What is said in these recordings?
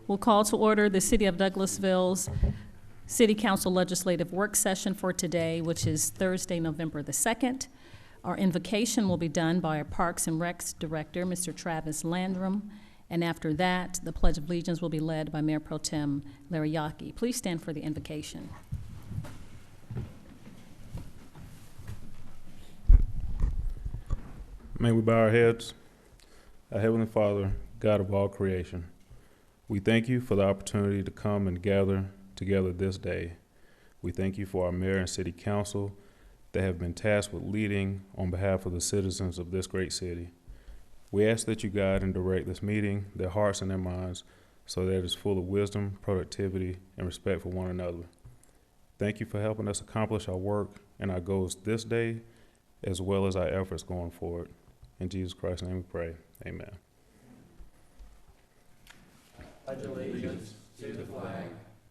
We'll call to order the City of Douglasville's City Council Legislative Work Session for today, which is Thursday, November the 2nd. Our invocation will be done by our Parks and Recs Director, Mr. Travis Landrum, and after that, the Pledge of Allegiance will be led by Mayor Pro Tem Larry Yockey. Please stand for the invocation. May we bow our heads. Our Heavenly Father, God of all creation, we thank you for the opportunity to come and gather together this day. We thank you for our mayor and city council that have been tasked with leading on behalf of the citizens of this great city. We ask that you guide and direct this meeting, their hearts and their minds, so that it is full of wisdom, productivity, and respect for one another. Thank you for helping us accomplish our work and our goals this day, as well as our efforts going forward. In Jesus Christ's name we pray. Amen. I pledge allegiance to the flag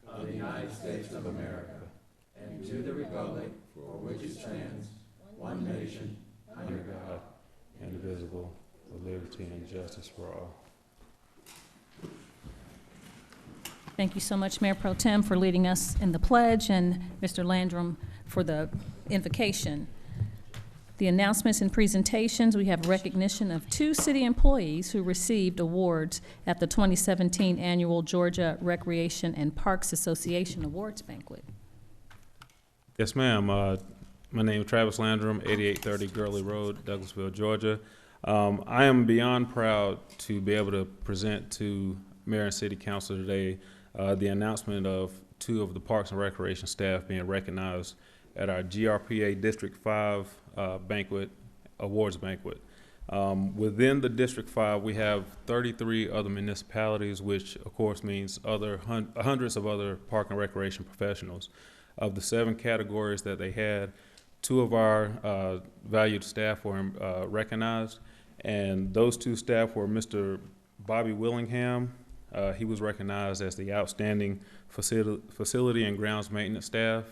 of the United States of America and to the republic for which it stands, one nation, under God, indivisible, with liberty and justice for all. Thank you so much, Mayor Pro Tem, for leading us in the pledge, and Mr. Landrum for the invocation. The announcements and presentations, we have recognition of 2 city employees who received awards at the 2017 Annual Georgia Recreation and Parks Association Awards Banquet. Yes, ma'am. My name is Travis Landrum, 8830 Gurley Road, Douglasville, Georgia. I am beyond proud to be able to present to Mayor and City Council today the announcement of 2 of the Parks and Recreation staff being recognized at our GRPA District 5 awards banquet. Within the District 5, we have 33 other municipalities, which of course means hundreds of other park and recreation professionals. Of the 7 categories that they had, 2 of our valued staff were recognized, and those 2 staff were Mr. Bobby Willingham. He was recognized as the outstanding facility and grounds maintenance staff,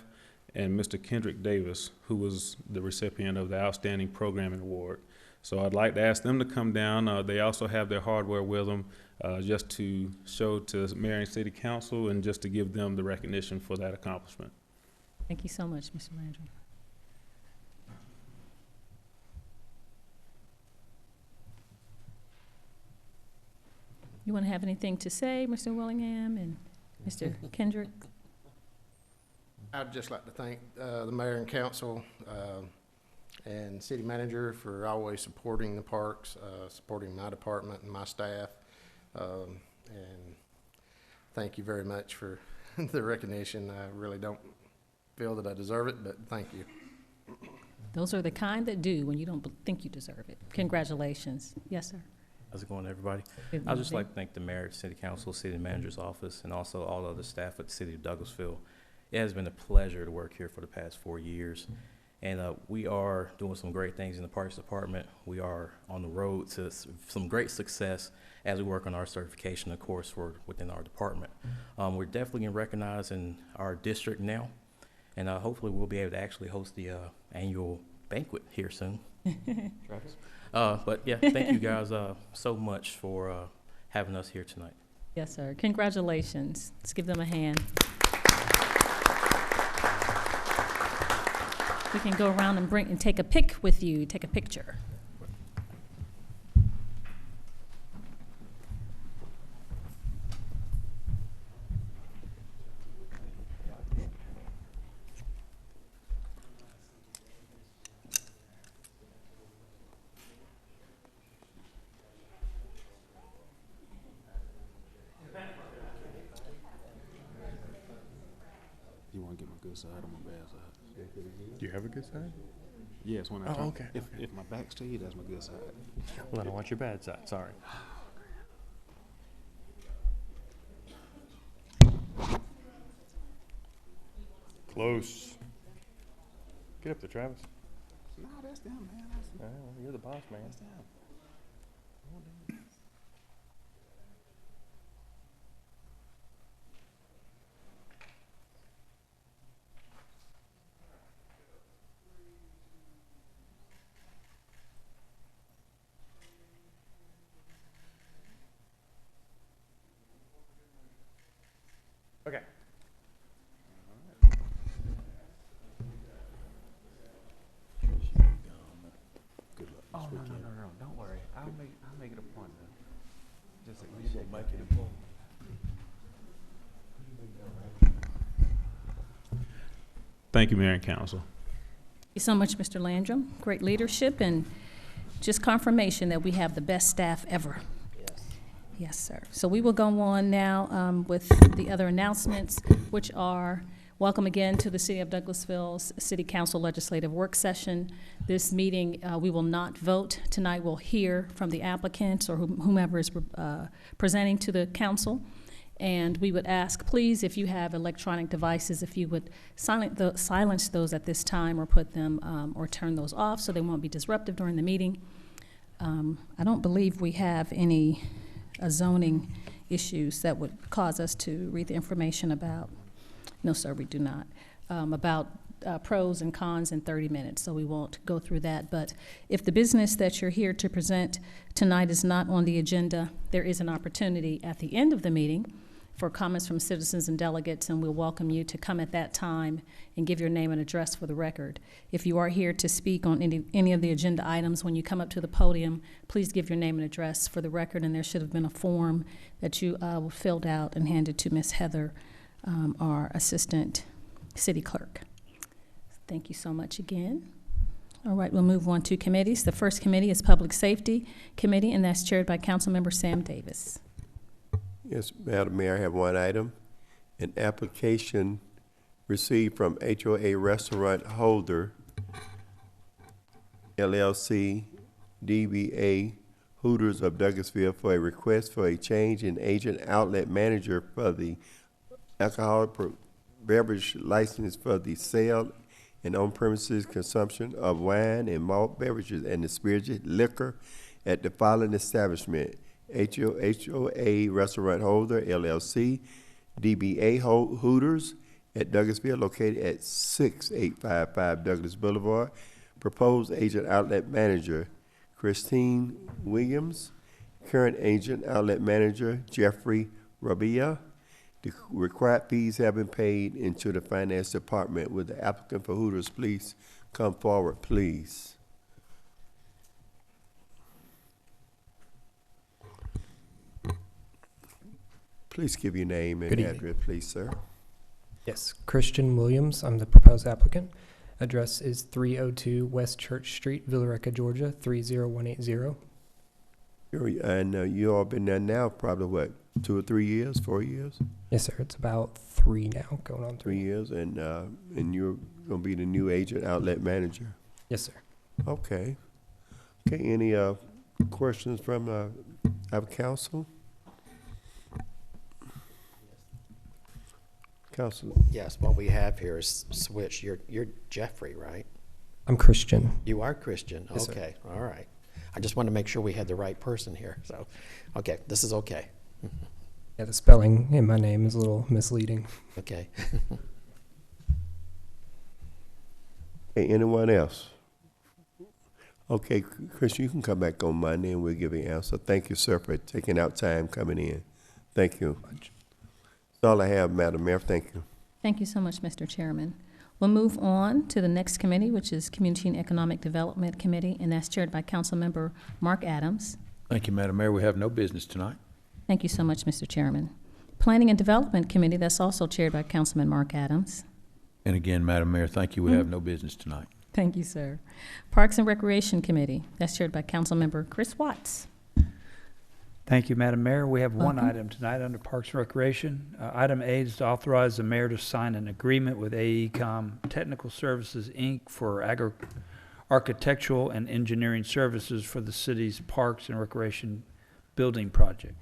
and Mr. Kendrick Davis, who was the recipient of the Outstanding Programming Award. So I'd like to ask them to come down. They also have their hardware with them, just to show to Mayor and City Council and just to give them the recognition for that accomplishment. Thank you so much, Mr. Landrum. You want to have anything to say, Mr. Willingham and Mr. Kendrick? I'd just like to thank the mayor and council and city manager for always supporting the parks, supporting my department and my staff. And thank you very much for the recognition. I really don't feel that I deserve it, but thank you. Those are the kind that do when you don't think you deserve it. Congratulations. Yes, sir. How's it going, everybody? Good I'd just morning. like to thank the mayor, city council, city manager's office, and also all the other staff at the city of Douglasville. It has been a pleasure to work here for the past 4 years, and we are doing some great things in the Parks Department. We are on the road to some great success as we work on our certification, of course, within our department. We're definitely getting recognized in our district now, and hopefully we'll be able to actually host the annual banquet here soon. Travis? But yeah, thank you guys so much for having us here tonight. Yes, sir. Congratulations. Let's give them a hand. We can go around and take a pic with you, take a picture. You want to get my good side or my bad side? Do you have a good side? Yes, when I Oh, turn. okay. If my back's to you, that's my good side. Well, I don't want your bad side. Sorry. Close. Get up there, Travis. No, that's them, man. You're the boss, man. That's them. weekend. No, don't worry. I'll make it a point. Just like we should make it a point. Thank you, Mayor and Council. Thank you so much, Mr. Landrum. Great leadership and just confirmation that we have the best staff ever. Yes. Yes, sir. So we will go on now with the other announcements, which are welcome again to the City of Douglasville's City Council Legislative Work Session. This meeting, we will not vote. Tonight we'll hear from the applicants or whomever is presenting to the council. And we would ask, please, if you have electronic devices, if you would silence those at this time or put them or turn those off so they won't be disruptive during the meeting. I don't believe we have any zoning issues that would cause us to read the information about. No, sir, we do not. About pros and cons in 30 minutes, so we won't go through that. But if the business that you're here to present tonight is not on the agenda, there is an opportunity at the end of the meeting for comments from citizens and delegates, and we'll welcome you to come at that time and give your name and address for the record. If you are here to speak on any of the agenda items, when you come up to the podium, please give your name and address for the record, and there should have been a form that you filled out and handed to Ms. Heather, our Assistant City Clerk. Thank you so much again. All right, we'll move on to committees. The first committee is Public Safety Committee, and that's chaired by Councilmember Sam Davis. Yes, Madam Mayor, I have one item. An application received from HOA Restaurant Holder, LLC, DBA Hooters of Douglasville for a request for a change in agent outlet manager for the alcoholic beverage license for the sale and on-premises consumption of wine and malt beverages and the spirituous liquor at the following establishment: HOA Restaurant Holder, LLC, DBA Hooters at Douglasville, located at 6855 Douglas Boulevard. Proposed agent outlet manager, Christine Williams. Current agent outlet manager, Jeffrey Rabia. The required fees have been paid into the finance department. Would the applicant for Hooters please come forward, please? Please give your name and Good evening. address, please, sir. Yes, Christian Williams. I'm the proposed applicant. Address is 302 West Church Street, Villarica, Georgia, 30180. And you all been there now probably, what, 2 or 3 years, 4 years? Yes, sir. It's about 3 now, going on 3 3. years, and you're gonna be the new agent outlet manager. Yes, sir. Okay. Okay, any questions from our council? Council, Yes, what we have here is switch. You're Jeffrey, right? I'm Christian. You are Christian. Yes, sir. Okay, all right. I just wanted to make sure we had the right person here. So, okay, this is okay. Yeah, the spelling in my name is a little misleading. Okay. hey, anyone else? Okay, Chris, you can come back on Monday and we'll give you an answer. Thank you, sir, for taking out time coming in. Thank you. That's all I have, Madam Mayor. Thank you. Thank you so much, Mr. Chairman. We'll move on to the next committee, which is Community and Economic Development Committee, and that's chaired by Councilmember Mark Adams. Thank you, Madam Mayor. We have no business tonight. Thank you so much, Mr. Chairman. Planning and Development Committee, that's also chaired by Councilman Mark Adams. And again, Madam Mayor, thank you. We have no business tonight. Thank you, sir. Parks and Recreation Committee, that's chaired by Councilmember Chris Watts. Thank you, Madam Mayor. We have one Welcome. item tonight under Parks and Recreation. Item A is to authorize the mayor to sign an agreement with AECom Technical Services, Inc. for architectural and engineering services for the city's Parks and Recreation building project.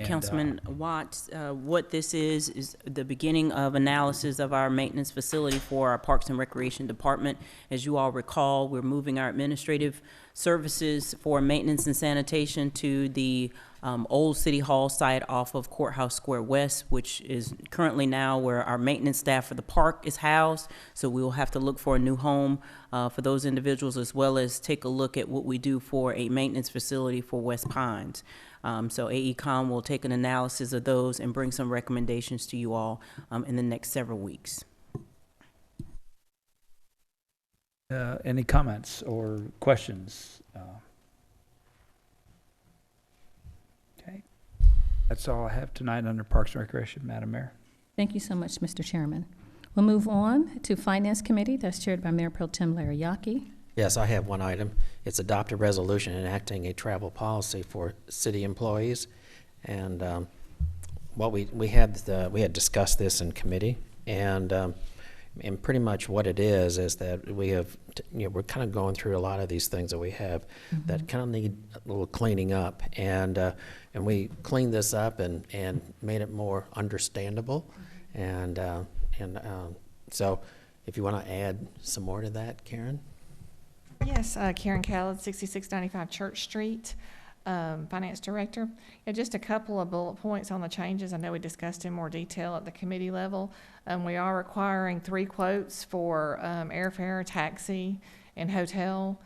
Councilman Watts, what this is the beginning of analysis of our maintenance facility for our Parks and Recreation Department. As you all recall, we're moving our administrative services for maintenance and sanitation to the old City Hall site off of Courthouse Square West, which is currently now where our maintenance staff for the park is housed. So we will have to look for a new home for those individuals, as well as take a look at what we do for a maintenance facility for West Pines. So AECom will take an analysis of those and bring some recommendations to you all in the next several weeks. Any comments or questions? Okay. That's all I have tonight under Parks and Recreation, Madam Mayor. Thank you so much, Mr. Chairman. We'll move on to Finance Committee. That's chaired by Mayor Pro Tem Larry Yockey. Yes, I have one item. It's adopt a resolution enacting a travel policy for city employees. And we had discussed this in committee, and pretty much what it is that we have, we're kind of going through a lot of these things that we have that kind of need a little cleaning up, and we cleaned this up and made it more understandable, and so if you want to add some more to that, Karen. Yes, Karen Khaled, 6695 Church Street, Finance Director. Yeah, just a couple of bullet points on the changes. I know we discussed in more detail at the committee level. We are requiring 3 quotes for airfare, taxi, and hotel.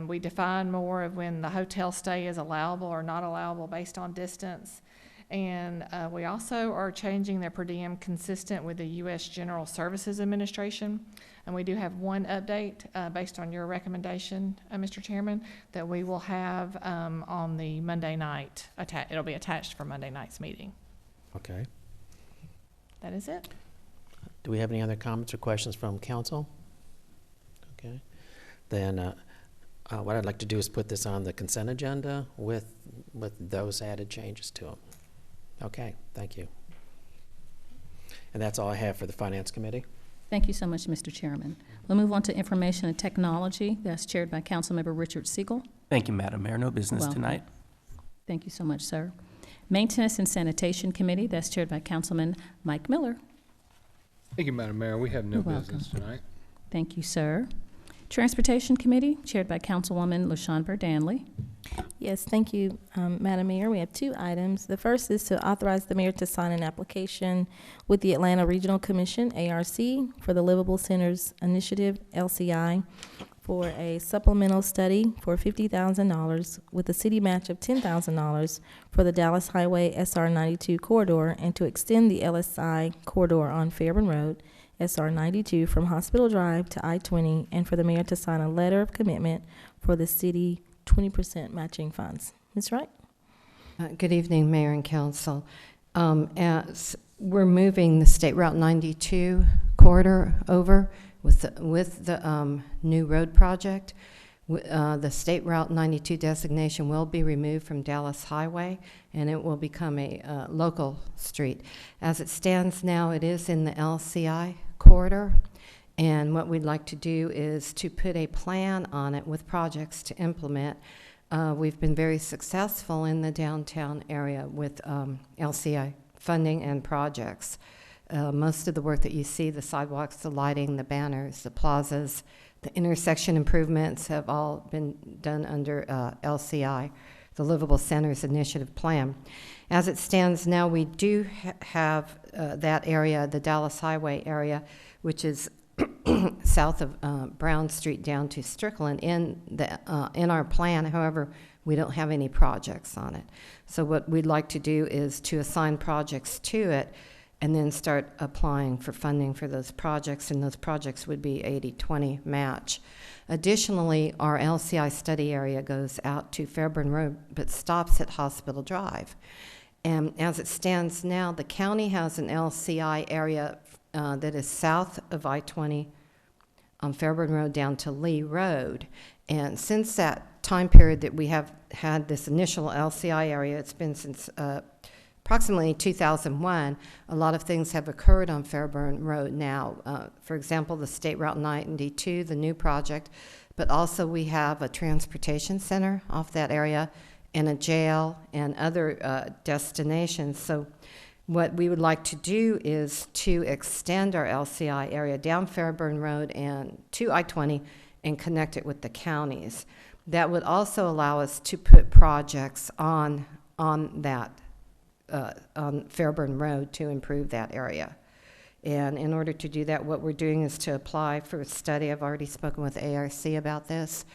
We define more of when the hotel stay is allowable or not allowable based on distance. And we also are changing the per diem consistent with the U.S. General Services Administration. And we do have one update based on your recommendation, Mr. Chairman, that we will have on the Monday night. It'll be attached for Monday night's meeting. Okay. That is it. Do we have any other comments or questions from council? Okay. Then what I'd like to do is put this on the consent agenda with those added changes to them. Okay, thank you. And that's all I have for the Finance Committee. Thank you so much, Mr. Chairman. We'll move on to Information and Technology. That's chaired by Councilmember Richard Siegel. Thank you, Madam Mayor. No business Welcome. tonight. Thank you so much, sir. Maintenance and Sanitation Committee. That's chaired by Councilman Mike Miller. Thank you, Madam Mayor. We have no You're business tonight. Thank you, sir. Transportation Committee, chaired by Councilwoman LaShawn Danley. Yes, thank you, Madam Mayor. We have 2 items. The first is to authorize the mayor to sign an application with the Atlanta Regional Commission, ARC, for the Livable Centers Initiative, LCI, for a supplemental study for $50,000 with a city match of $10,000 for the Dallas Highway SR 92 corridor, and to extend the LSI corridor on Fairburn Road, SR 92, from Hospital Drive to I-20, and for the mayor to sign a letter of commitment for the city 20% matching funds. Ms. Wright? Good evening, Mayor and Council. As we're moving the State Route 92 corridor over with the new road project, the State Route 92 designation will be removed from Dallas Highway, and it will become a local street. As it stands now, it is in the LCI corridor, and what we'd like to do is to put a plan on it with projects to implement. We've been very successful in the downtown area with LCI funding and projects. Most of the work that you see, the sidewalks, the lighting, the banners, the plazas, the intersection improvements have all been done under LCI, the Livable Centers Initiative Plan. As it stands now, we do have that area, the Dallas Highway area, which is south of Brown Street down to Strickland in our plan. However, we don't have any projects on it. So what we'd like to do is to assign projects to it and then start applying for funding for those projects, and those projects would be 80-20 match. Additionally, our LCI study area goes out to Fairburn Road but stops at Hospital Drive. And as it stands now, the county has an LCI area that is south of I-20 on Fairburn Road down to Lee Road. And since that time period that we have had this initial LCI area, it's been since approximately 2001, a lot of things have occurred on Fairburn Road now. For example, the State Route 92, the new project, but also we have a transportation center off that area and a jail and other destinations. So what we would like to do is to extend our LCI area down Fairburn Road and to I-20 and connect it with the counties. That would also allow us to put projects on that on Fairburn Road to improve that area. And in order to do that, what we're doing is to apply for a study. I've already spoken with ARC about this,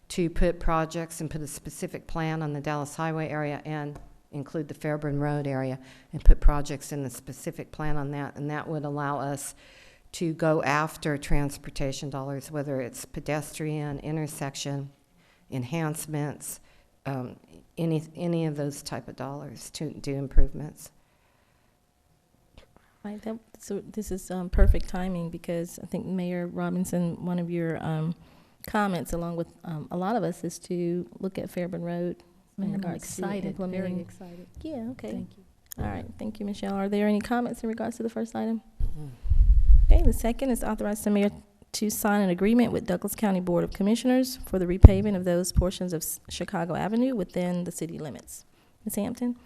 to put projects and put a specific plan on the Dallas Highway area and include the Fairburn Road area and put projects in the specific plan on that. And that would allow us to go after transportation dollars, whether it's pedestrian, intersection, enhancements, any of those type of dollars to do improvements. Right, so this is perfect timing because I think Mayor Robinson, one of your comments, along with a lot of us, is to look at Fairburn Road in I'm regards to excited, very implementing. excited. Yeah, okay. Thank you. All right, thank you, Michelle. Are there any comments in regards to the first item? Okay, the second is authorize the mayor to sign an agreement with Douglas County Board of Commissioners for the repaving of those portions of Chicago Avenue within the city limits. Ms. Hampton?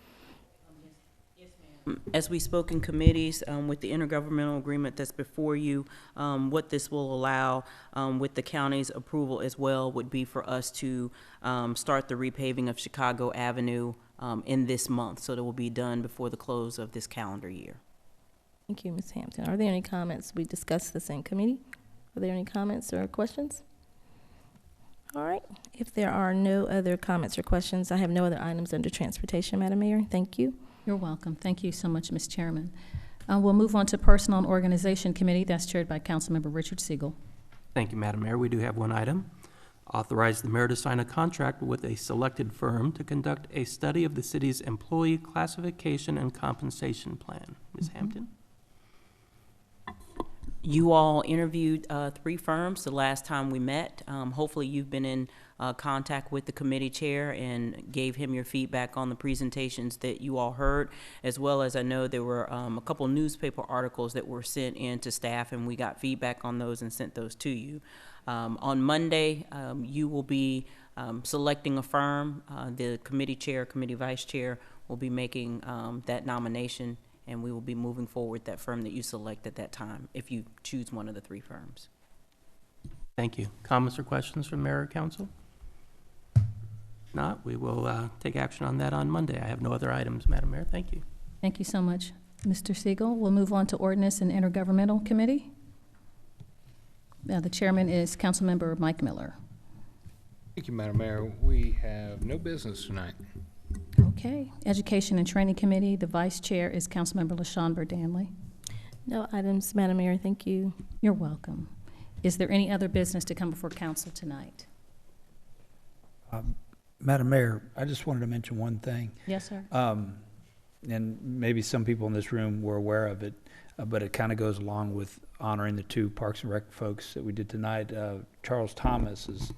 As we spoke in committees, with the intergovernmental agreement that's before you, what this will allow, with the county's approval as well, would be for us to start the repaving of Chicago Avenue in this month, so that will be done before the close of this calendar year. Thank you, Ms. Hampton. Are there any comments? We discussed this in committee. Are there any comments or questions? All right. If there are no other comments or questions, I have no other items under transportation, Madam Mayor. Thank you. You're welcome. Thank you so much, Ms. Chairman. We'll move on to Personnel and Organization Committee. That's chaired by Councilmember Richard Siegel. Thank you, Madam Mayor. We do have one item. Authorize the mayor to sign a contract with a selected firm to conduct a study of the city's employee classification and compensation plan. Ms. Hampton? You all interviewed 3 firms the last time we met. Hopefully you've been in contact with the committee chair and gave him your feedback on the presentations that you all heard, as well as I know there were a couple newspaper articles that were sent in to staff, and we got feedback on those and sent those to you. On Monday, you will be selecting a firm. The committee chair, committee vice chair will be making that nomination, and we will be moving forward that firm that you select at that time, if you choose one of the 3 firms. Thank you. Comments or questions from mayor or council? Not, we will take action on that on Monday. I have no other items, Madam Mayor. Thank you. Thank you so much, Mr. Siegel. We'll move on to Ordinance and Intergovernmental Committee. The chairman is Councilmember Mike Miller. Thank you, Madam Mayor. We have no business tonight. Okay. Education and Training Committee, the vice chair is Councilmember LaShawn Danley. No items, Madam Mayor. Thank you. You're welcome. Is there any other business to come before council tonight? Madam Mayor, I just wanted to mention one thing. Yes, sir. And maybe some people in this room were aware of it, but it kind of goes along with honoring the 2 Parks and Rec folks that we did tonight. Charles Thomas's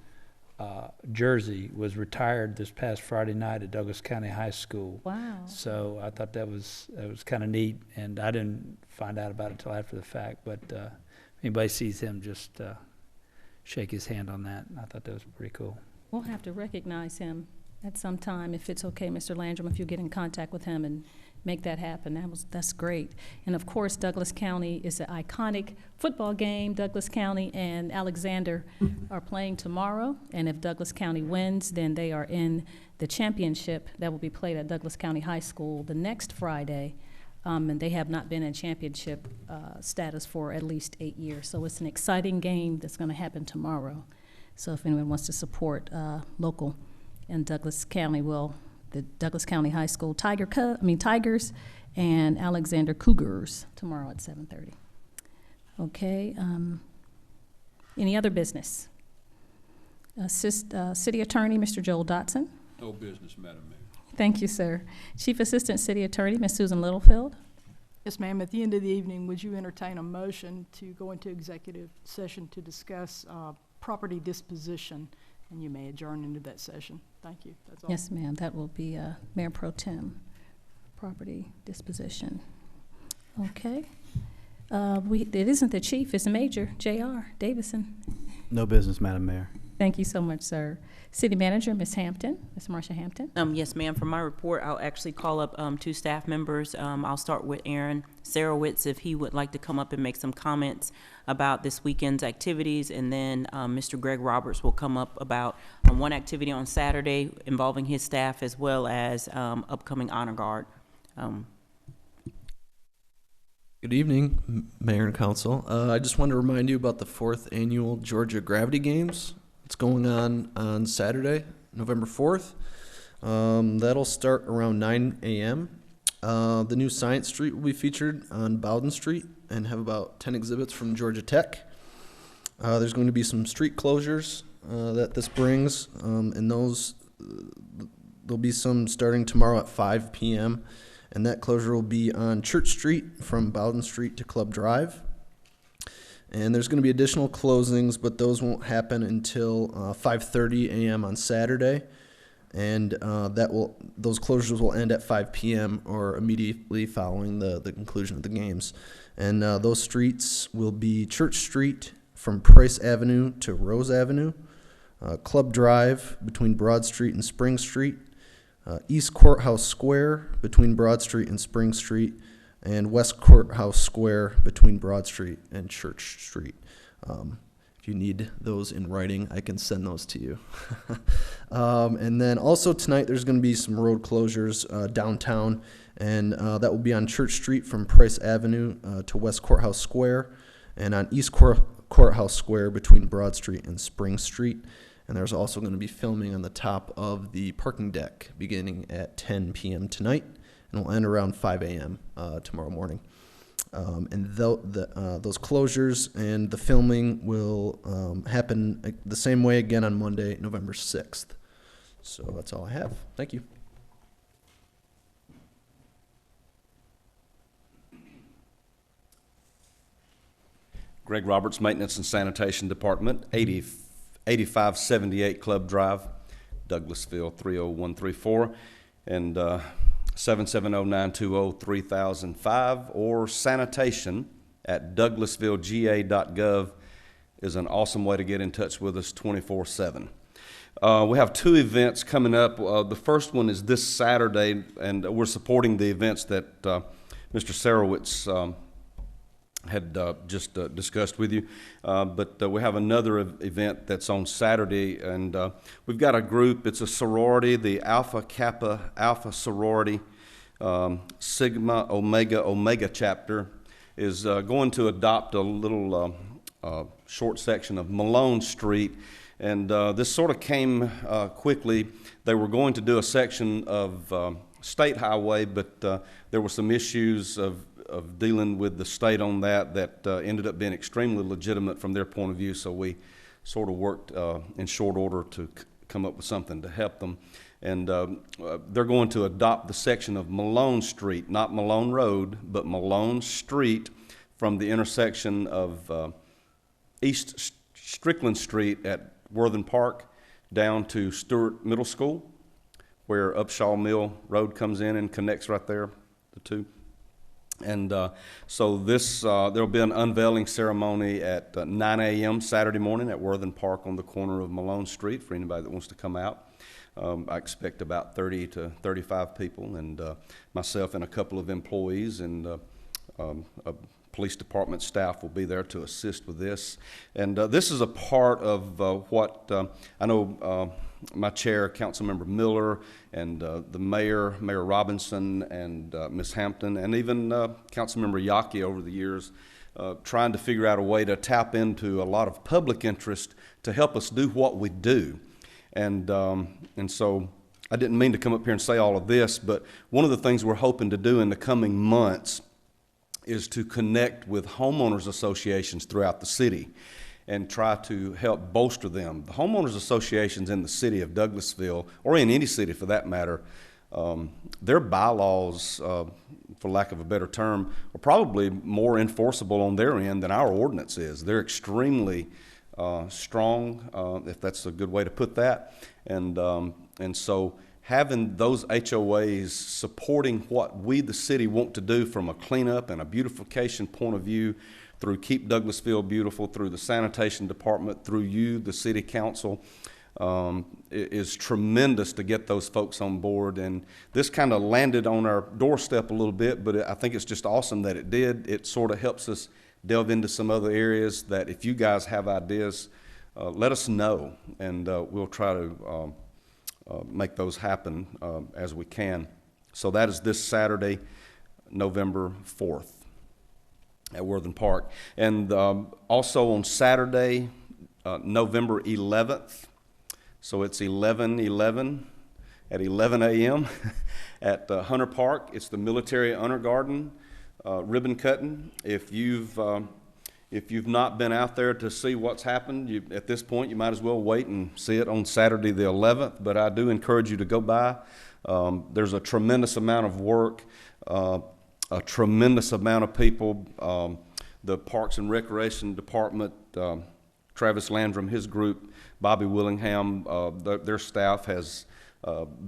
jersey was retired this past Friday night at Douglas County High School. Wow. So I thought that was kind of neat, and I didn't find out about it until after the fact. But if anybody sees him, just shake his hand on that. I thought that was pretty cool. We'll have to recognize him at some time, if it's okay, Mr. Landrum, if you get in contact with him and make that happen. That's great. And of course, Douglas County is an iconic football game. Douglas County and Alexander are playing tomorrow, and if Douglas County wins, then they are in the championship that will be played at Douglas County High School the next Friday. And they have not been in championship status for at least 8 years. So it's an exciting game that's going to happen tomorrow. So if anyone wants to support local in Douglas County, the Douglas County High School Tigers and Alexander Cougars tomorrow at 7:30. Okay. Any other business? City Attorney, Mr. Joel Dotson. No business, Madam Mayor. Thank you, sir. Chief Assistant City Attorney, Ms. Susan Littlefield. Yes, ma'am. At the end of the evening, would you entertain a motion to go into executive session to discuss property disposition? And you may adjourn into that session. Thank you. That's all. Yes, ma'am. That will be Mayor Pro Tem, property disposition. Okay. It isn't the chief, it's Major J.R. Davison. No business, Madam Mayor. Thank you so much, sir. City Manager, Ms. Hampton, Ms. Marsha Hampton. Yes, ma'am. For my report, I'll actually call up 2 staff members. I'll start with Aaron Sarowitz, if he would like to come up and make some comments about this weekend's activities, and then Mr. Greg Roberts will come up about one activity on Saturday involving his staff, as well as upcoming Honor Guard. Good evening, Mayor and Council. I just wanted to remind you about the 4th Annual Georgia Gravity Games. It's going on Saturday, November 4th. That'll start around 9 a.m. The new Science Street will be featured on Bowden Street, and have about 10 exhibits from Georgia Tech. There's going to be some street closures that this brings, and those there'll be some starting tomorrow at 5 p.m., and that closure will be on Church Street from Bowden Street to Club Drive. And there's going to be additional closings, but those won't happen until 5:30 a.m. on Saturday, and those closures will end at 5 p.m. or immediately following the conclusion of the games. And those streets will be Church Street from Price Avenue to Rose Avenue, Club Drive between Broad Street and Spring Street, East Courthouse Square between Broad Street and Spring Street, and West Courthouse Square between Broad Street and Church Street. If you need those in writing, I can send those to you. And then also tonight, there's going to be some road closures downtown, and that will be on Church Street from Price Avenue to West Courthouse Square, and on East Courthouse Square between Broad Street and Spring Street. And there's also going to be filming on the top of the parking deck beginning at 10 p.m. tonight, and will end around 5 a.m. Tomorrow morning. And those closures and the filming will happen the same way again on Monday, November 6th. So that's all I have. Thank you. Greg Roberts, Maintenance and Sanitation Department, 8578 Club Drive, Douglasville 30134, and 770-920-3005, or sanitation at douglasvillega.gov is an awesome way to get in touch with us 24/7. We have two events coming up. The first one is this Saturday, and we're supporting the events that Mr. Sarowitz had just discussed with you. But we have another event that's on Saturday, and we've got a group. It's a sorority, the Alpha Kappa Alpha sorority, Sigma Omega Omega chapter, is going to adopt a little short section of Malone Street. And this sort of came quickly. They were going to do a section of State Highway, but there were some issues of dealing with the state on that ended up being extremely legitimate from their point of view, so we sort of worked in short order to come up with something to help them. And they're going to adopt the section of Malone Street, not Malone Road, but Malone Street, from the intersection of East Strickland Street at Worthen Park down to Stewart Middle School, where Upshaw Mill Road comes in and connects right there, the two. And so this, there'll be an unveiling ceremony at 9 a.m. Saturday morning at Worthen Park on the corner of Malone Street for anybody that wants to come out. I expect about 30 to 35 people, and myself and a couple of employees and a police department staff will be there to assist with this. And this is a part of what I know my chair, Councilmember Miller, and the Mayor Robinson, and Ms. Hampton, and even Councilmember Yaki over the years, trying to figure out a way to tap into a lot of public interest to help us do what we do. And so I didn't mean to come up here and say all of this, but one of the things we're hoping to do in the coming months is to connect with homeowners associations throughout the city and try to help bolster them. The homeowners associations in the city of Douglasville, or in any city for that matter, their bylaws, for lack of a better term, are probably more enforceable on their end than our ordinance is. They're extremely strong, if that's a good way to put that. And so having those HOAs supporting what we, the city, want to do from a cleanup and a beautification point of view, through Keep Douglasville Beautiful, through the sanitation department, through you, the city council, is tremendous to get those folks on board. And this kind of landed on our doorstep a little bit, but I think it's just awesome that it did. It sort of helps us delve into some other areas that if you guys have ideas, let us know, and we'll try to make those happen as we can. So that is this Saturday, November 4th. At Worthen Park. And also on Saturday, November 11th, so it's 11/11 at 11 a.m. at Hunter Park. It's the Military Honor Garden. ribbon cutting. If you've not been out there to see what's happened, at this point you might as well wait and see it on Saturday the 11th. But I do encourage you to go by. There's a tremendous amount of work, a tremendous amount of people. The Parks and Recreation Department, Travis Landrum, his group, Bobby Willingham, their staff has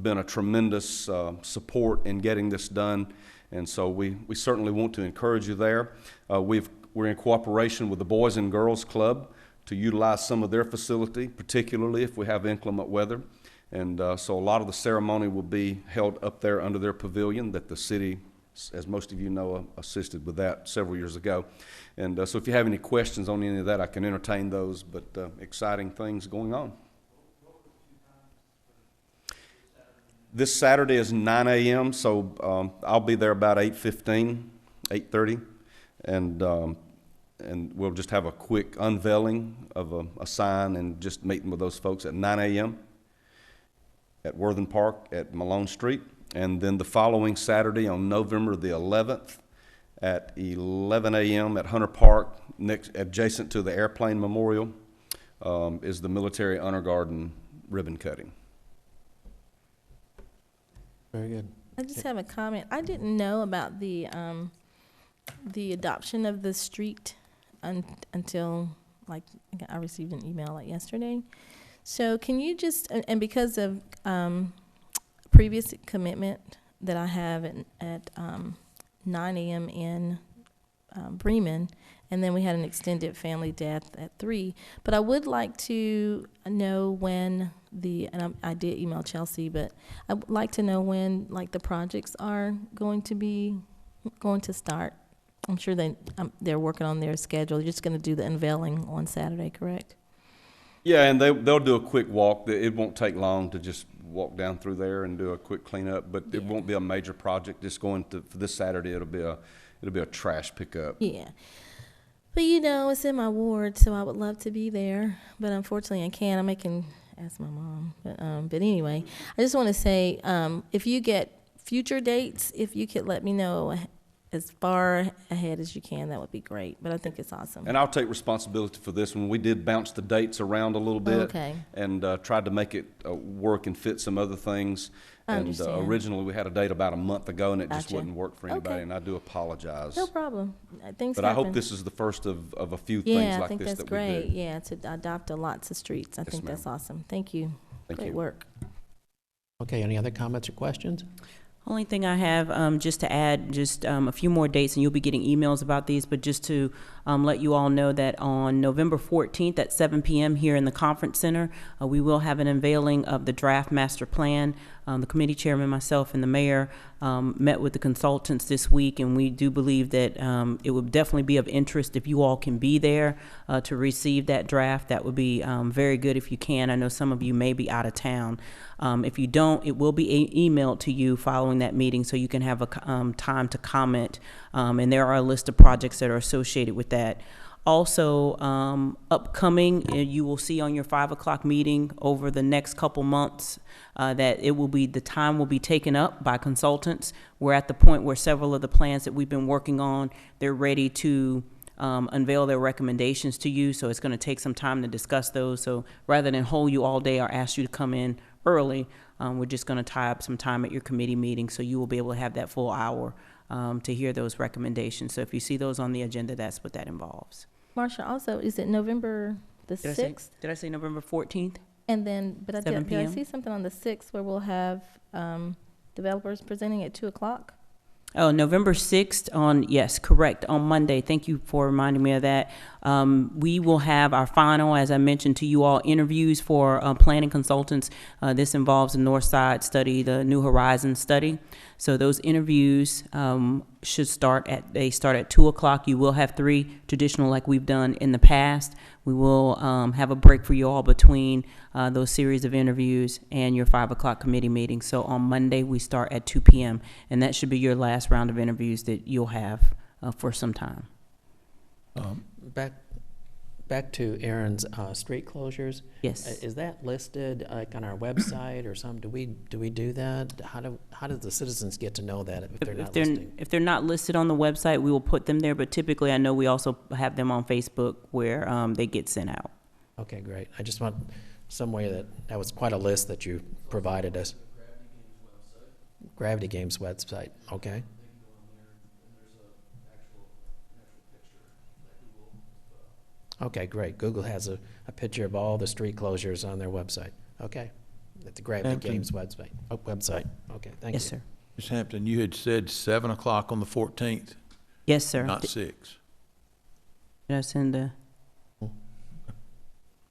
been a tremendous support in getting this done. And so we certainly want to encourage you there. We're in cooperation with the Boys and Girls Club to utilize some of their facility, particularly if we have inclement weather. And so a lot of the ceremony will be held up there under their pavilion that the city, as most of you know, assisted with that several years ago. And so if you have any questions on any of that, I can entertain those, but exciting things going on. This Saturday is 9 a.m., so I'll be there about 8:15, 8:30, and we'll just have a quick unveiling of a sign and just meeting with those folks at 9 a.m. at Worthen Park at Malone Street. And then the following Saturday on November the 11th at 11 a.m. at Hunter Park, adjacent to the Airplane Memorial, is the Military Honor Garden ribbon cutting. Very good. I just have a comment. I didn't know about the adoption of the street until, like, I received an email like yesterday. So can you just, and because of previous commitment that I have at 9 a.m. in Bremen, and then we had an extended family death at 3. But I would like to know when and I did email Chelsea, but I would like to know when, like, the projects are going to start. I'm sure they're working on their schedule. You're just going to do the unveiling on Saturday, correct? Yeah, and they'll do a quick walk. It won't take long to just walk down through there and do a quick cleanup, but it won't be a major project. Just going to, for this Saturday, it'll be a trash pickup. Yeah. But you know, it's in my ward, so I would love to be there, but unfortunately I can't. I can ask my mom. But anyway, I just want to say, if you get future dates, if you could let me know as far ahead as you can, that would be great. But I think it's awesome. And I'll take responsibility for this one. We did bounce the dates around a little bit, and tried to make it work and fit some other things. And originally we had a date about a month ago, and it just wouldn't work for anybody. And I do apologize. No problem. Things but happen. I hope this is the first of a few things like this that we do. Yeah, I think that's great. Yeah, to adopt lots of streets. I think that's awesome. Thank you. Great work. Okay, any other comments or questions? Only thing I have, just to add, just a few more dates, and you'll be getting emails about these, but just to let you all know that on November 14th at 7 p.m. here in the Conference Center, we will have an unveiling of the draft master plan. The committee chairman, myself, and the mayor met with the consultants this week, and we do believe that it would definitely be of interest if you all can be there to receive that draft. That would be very good if you can. I know some of you may be out of town. If you don't, it will be emailed to you following that meeting, so you can have a time to comment. And there are a list of projects that are associated with that. Also, upcoming, you will see on your 5 o'clock meeting over the next couple months that the time will be taken up by consultants. We're at the point where several of the plans that we've been working on, they're ready to unveil their recommendations to you. So it's going to take some time to discuss those. So rather than hold you all day or ask you to come in early, we're just going to tie up some time at your committee meeting, so you will be able to have that full hour to hear those recommendations. So if you see those on the agenda, that's what that involves. Marsha, also, is it November the 6th? Did I say November 14th? And then, but did I see something on the 6th where we'll have developers presenting at 2 o'clock? Oh, November 6th yes, correct, on Monday. Thank you for reminding me of that. We will have our final, as I mentioned to you all, interviews for planning consultants. This involves the North Side study, the New Horizons study. So those interviews should start at 2 o'clock. You will have 3 traditional like we've done in the past. We will have a break for you all between those series of interviews and your 5 o'clock committee meeting. So on Monday, we start at 2 p.m. And that should be your last round of interviews that you'll have for some time. Back back to Aaron's street closures. Yes. Is that listed like on our website or something? Do we do that? How do the citizens get to know that if they're not listing? If they're not listed on the website, we will put them there, but typically I know we also have them on Facebook where they get sent out. Okay, great. I just want some way that was quite a list that you provided us. Gravity Games website, okay. Okay, great. Google has a picture of all the street closures on their website. Okay. At the Gravity Hampton. Games website. Okay, thank you. Yes, sir. Ms. Hampton, you had said 7 o'clock on the 14th, Yes, sir. not 6. Did I send a?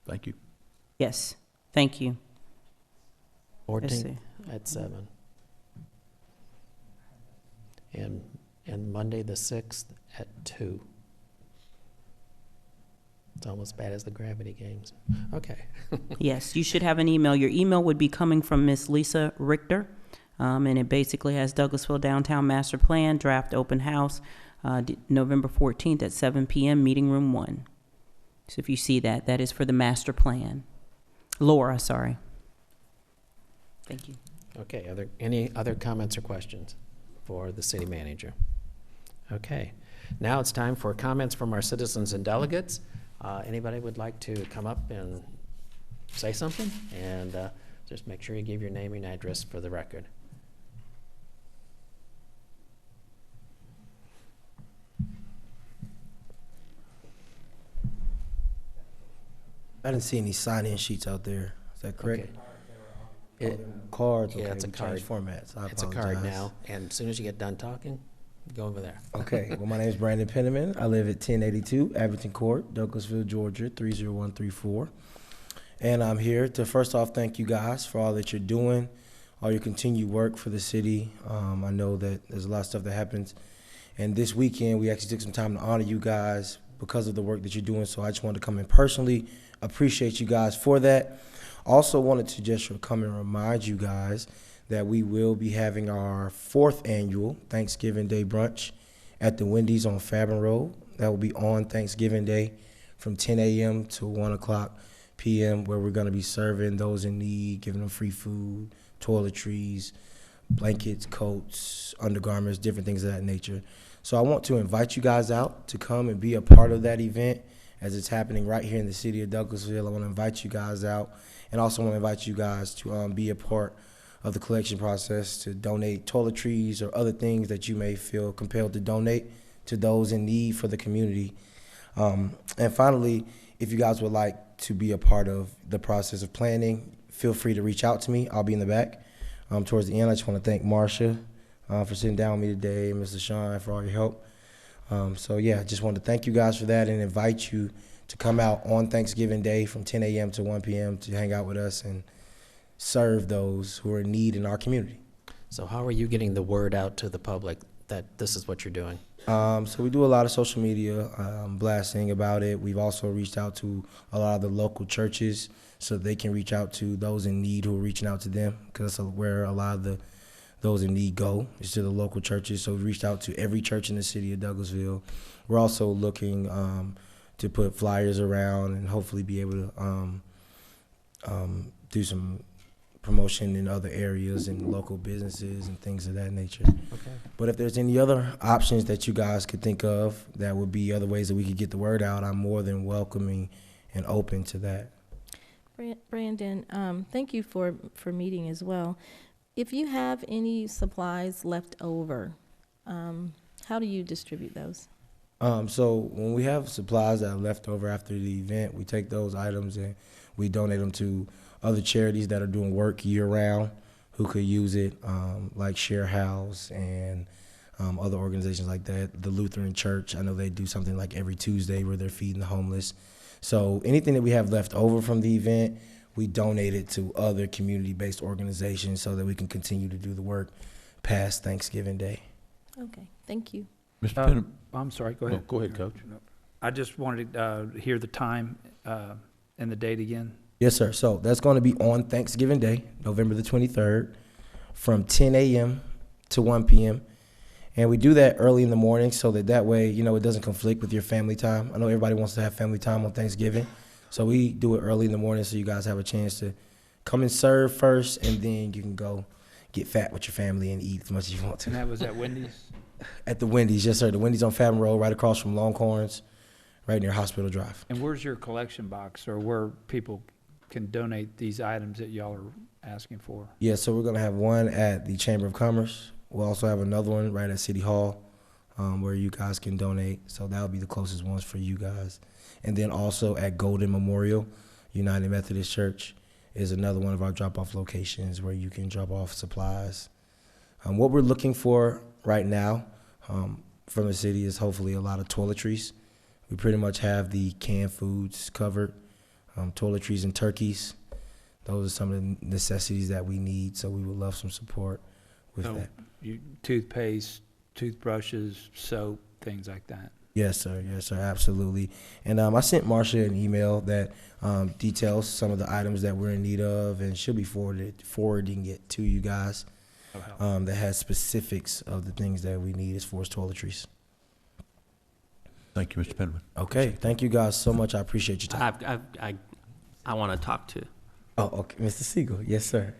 Thank you. Yes, thank you. 14th see. at 7. And Monday the 6th at 2. It's almost bad as the Gravity Games. Okay. Yes, you should have an email. Your email would be coming from Miss Lisa Richter, and it basically has Douglasville Downtown Master Plan, Draft Open House, November 14th at 7 p.m., Meeting Room 1. So if you see that, that is for the master plan. Laura, sorry. Thank you. Okay, any other comments or questions for the city manager? Okay, now it's time for comments from our citizens and delegates. Anybody would like to come up and say something? And just make sure you give your name and address for the record. I didn't see any sign-in sheets out there. Is that correct? Cards, okay, Yeah, it's a we change card. formats. I It's a card apologize. now, and as soon as you get done talking, go over there. Okay, well, my name is Brandon Penniman. I live at 1082 Abington Court, Douglasville, Georgia, 30134. And I'm here to first off thank you guys for all that you're doing, all your continued work for the city. I know that there's a lot of stuff that happens. And this weekend, we actually took some time to honor you guys because of the work that you're doing. So I just wanted to come in personally, appreciate you guys for that. Also wanted to just come and remind you guys that we will be having our 4th annual Thanksgiving Day brunch at the Wendy's on Fabin Road. That will be on Thanksgiving Day from 10 a.m. to 1 o'clock p.m., where we're going to be serving those in need, giving them free food, toiletries, blankets, coats, undergarments, different things of that nature. So I want to invite you guys out to come and be a part of that event as it's happening right here in the city of Douglasville. I want to invite you guys out, and also want to invite you guys to be a part of the collection process, to donate toiletries or other things that you may feel compelled to donate to those in need for the community. And finally, if you guys would like to be a part of the process of planning, feel free to reach out to me. I'll be in the back. Towards the end, I just want to thank Marcia for sitting down with me today, and Mr. Sean for all your help. So yeah, just want to thank you guys for that and invite you to come out on Thanksgiving Day from 10 a.m. to 1 p.m. to hang out with us and serve those who are in need in our community. So how are you getting the word out to the public that this is what you're doing? So we do a lot of social media blasting about it. We've also reached out to a lot of the local churches so they can reach out to those in need who are reaching out to them, because that's where a lot of those in need go, is to the local churches. So we reached out to every church in the city of Douglasville. We're also looking to put flyers around and hopefully be able to do some promotion in other areas and local businesses and things of that nature. Okay. But if there's any other options that you guys could think of that would be other ways that we could get the word out, I'm more than welcoming and open to that. Brandon, thank you for meeting as well. If you have any supplies left over, how do you distribute those? So when we have supplies that are left over after the event, we take those items and we donate them to other charities that are doing work year-round who could use it, like Share House and other organizations like that. The Lutheran Church, I know they do something like every Tuesday where they're feeding the homeless. So anything that we have left over from the event, we donate it to other community-based organizations so that we can continue to do the work past Thanksgiving Day. Okay, thank you. Mr. Penham. I'm sorry, go ahead. Oh, go ahead, Coach. I just wanted to hear the time and the date again. Yes, sir. So that's going to be on Thanksgiving Day, November the 23rd, from 10 a.m. to 1 p.m. And we do that early in the morning so that way, you know, it doesn't conflict with your family time. I know everybody wants to have family time on Thanksgiving. So we do it early in the morning so you guys have a chance to come and serve first, and then you can go get fat with your family and eat as much as you want to. And that was at Wendy's? At the Wendy's, yes, sir. The Wendy's on Fathom Road, right across from Longhorns, right near Hospital Drive. And where's your collection box, or where people can donate these items that y'all are asking for? Yeah, so we're going to have one at the Chamber of Commerce. We'll also have another one right at City Hall where you guys can donate. So that'll be the closest ones for you guys. And then also at Golden Memorial United Methodist Church is another one of our drop-off locations where you can drop off supplies. What we're looking for right now from the city is hopefully a lot of toiletries. We pretty much have the canned foods covered, toiletries and turkeys. Those are some of the necessities that we need, so we would love some support with that. Toothpaste, toothbrushes, soap, things like that. Yes, sir. Yes, sir. Absolutely. And I sent Marcia an email that details some of the items that we're in need of, and she'll be forwarding it to you guys. That has specifics of the things that we need as far as toiletries. Thank you, Mr. Penman. Okay. Thank you guys so much. I appreciate your time. I want to talk to. Oh, okay. Mr. Siegel. Yes, sir.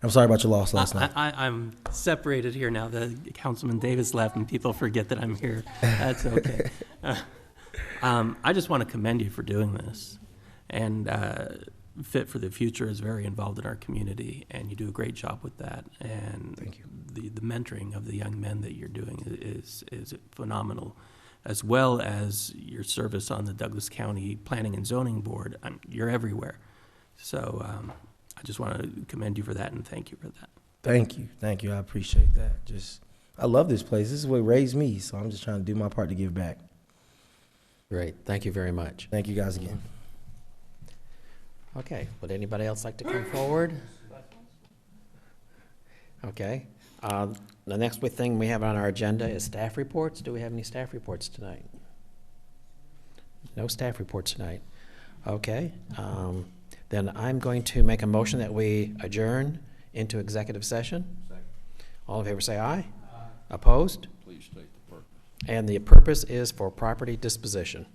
I'm sorry about your loss last night. I'm separated here now that Councilman Davis left and people forget that I'm here. That's okay. I just want to commend you for doing this. And Fit for the Future is very involved in our community, and you do a great job with that. And thank you. The mentoring of the young men that you're doing is phenomenal, as well as your service on the Douglas County Planning and Zoning Board. You're everywhere. So I just want to commend you for that and thank you for that. Thank you. Thank you. I appreciate that. I love this place. This is what raised me, so I'm just trying to do my part to give back. Great. Thank you very much. Thank you guys again. Okay. Would anybody else like to come forward? Okay. The next thing we have on our agenda is staff reports. Do we have any staff reports tonight? No staff reports tonight. Okay. Then I'm going to make a motion that we adjourn into executive session. Second. All in favor say aye. Aye. Opposed? Please state the purpose. And the purpose is for property disposition.